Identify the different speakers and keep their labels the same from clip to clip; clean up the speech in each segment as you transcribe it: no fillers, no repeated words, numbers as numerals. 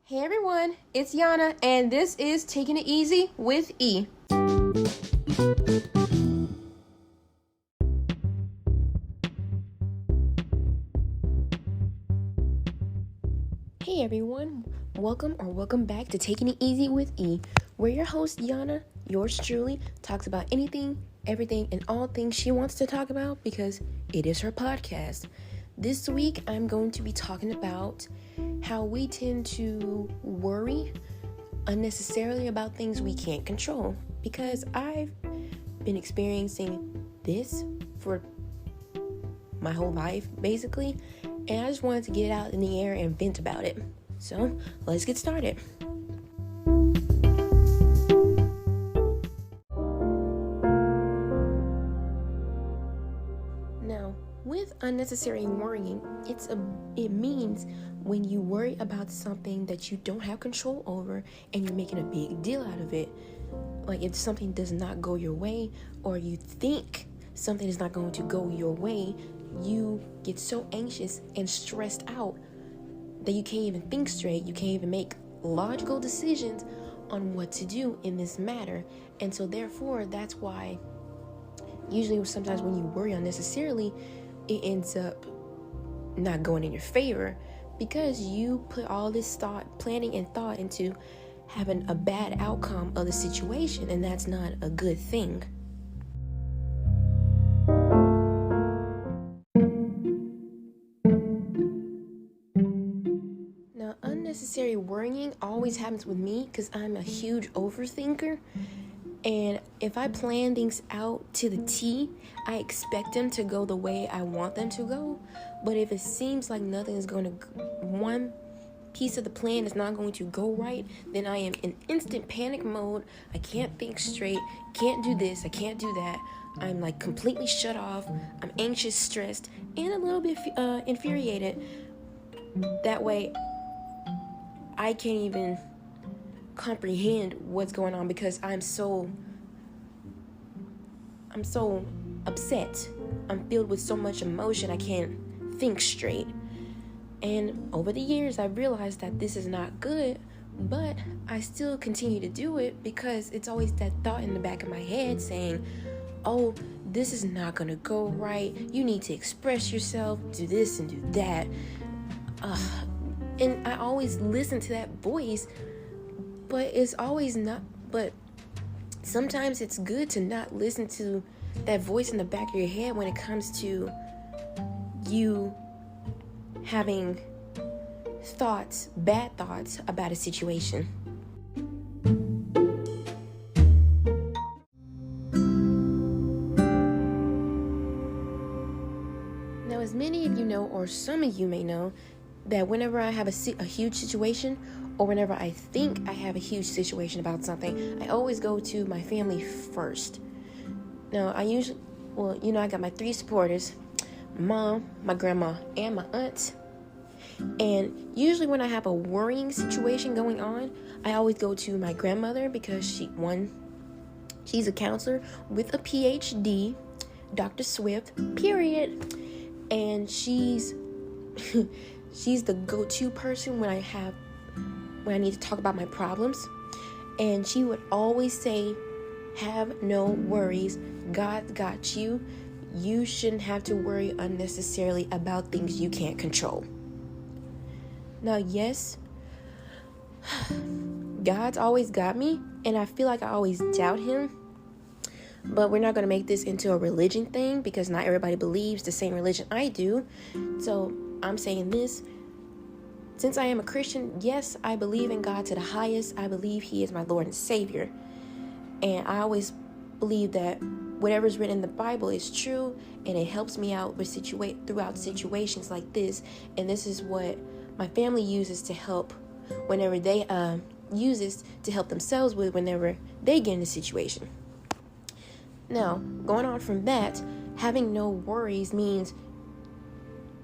Speaker 1: Hey everyone, it's Yana, and this is Taking It Easy with E. Hey everyone, welcome back to Taking It Easy with E, where your host Yana, yours truly, talks about anything, everything, and all things she wants to talk about because it is her podcast. This week, I'm going to be talking about how we tend to worry unnecessarily about things we can't control, because I've been experiencing this for my whole life, basically, and I just wanted to get it out in the air and vent about it. So, let's get started. Now, with unnecessary worrying, it means when you worry about something that you don't have control over and you're making a big deal out of it. Like if something does not go your way, or you think something is not going to go your way, you get so anxious and stressed out that you can't even think straight. You can't even make logical decisions on what to do in this matter. And so therefore, that's why usually sometimes when you worry unnecessarily, it ends up not going in your favor because you put all this planning and thought into having a bad outcome of the situation, and that's not a good thing. Now, unnecessary worrying always happens with me because I'm a huge overthinker. And if I plan things out to the T, I expect them to go the way I want them to go. But if it seems like one piece of the plan is not going to go right, then I am in instant panic mode. I can't think straight, can't do this, I can't do that. I'm like completely shut off. I'm anxious, stressed, and a little bit infuriated. That way, I can't even comprehend what's going on because I'm so upset. I'm filled with so much emotion I can't think straight. And over the years I've realized that this is not good, but I still continue to do it because it's always that thought in the back of my head saying, oh, this is not gonna go right, you need to express yourself, do this and do that. And I always listen to that voice, but sometimes it's good to not listen to that voice in the back of your head when it comes to you having bad thoughts about a situation. Now, as many of you know, or some of you may know, that whenever I have a huge situation, or whenever I think I have a huge situation about something, I always go to my family first. Now, I got my 3 supporters, mom, my grandma, and my aunt. And usually when I have a worrying situation going on, I always go to my grandmother because she's a counselor with a PhD, Dr. Swift, period. And she's the go-to person when I need to talk about my problems. And she would always say, have no worries, God got you. You shouldn't have to worry unnecessarily about things you can't control. Now, yes, God's always got me, and I feel like I always doubt him. But we're not going to make this into a religion thing because not everybody believes the same religion I do. So I'm saying this. Since I am a Christian, yes, I believe in God to the highest. I believe he is my Lord and Savior. And I always believe that whatever's written in the Bible is true, and it helps me out throughout situations like this. And this is what my family uses to help whenever they uses to help themselves with whenever they get in a situation. Now, going on from that, having no worries means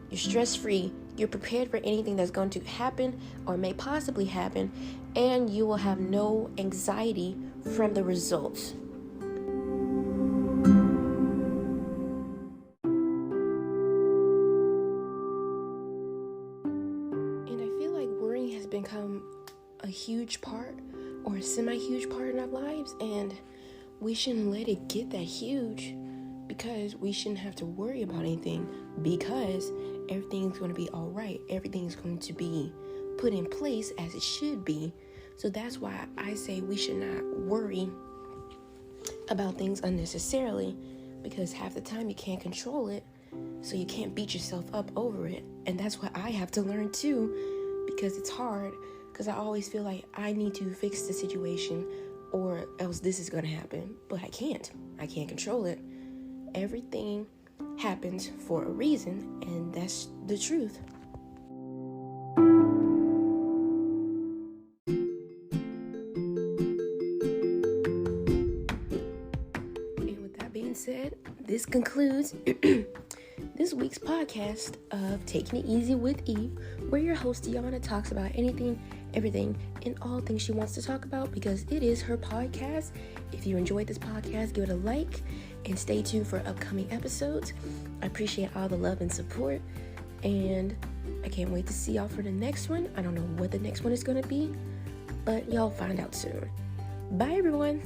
Speaker 1: you're stress-free, you're prepared for anything that's going to happen or may possibly happen, and you will have no anxiety from the results. And I feel like worrying has become a huge part or a semi-huge part in our lives, and we shouldn't let it get that huge, because we shouldn't have to worry about anything, because everything's going to be all right. Everything's going to be put in place as it should be. So that's why I say we should not worry about things unnecessarily, because half the time you can't control it, so you can't beat yourself up over it. And that's what I have to learn too, because it's hard, because I always feel like I need to fix the situation or else this is going to happen. But I can't control it. Everything happens for a reason, and that's the truth. And with that being said, this concludes this week's podcast of Taking It Easy with E, where your host Deanna talks about anything, everything, and all things she wants to talk about, because it is her podcast. If you enjoyed this podcast, give it a like and stay tuned for upcoming episodes. I appreciate all the love and support, and I can't wait to see y'all for the next one. I don't know what the next one is going to be, but y'all find out soon. Bye, everyone.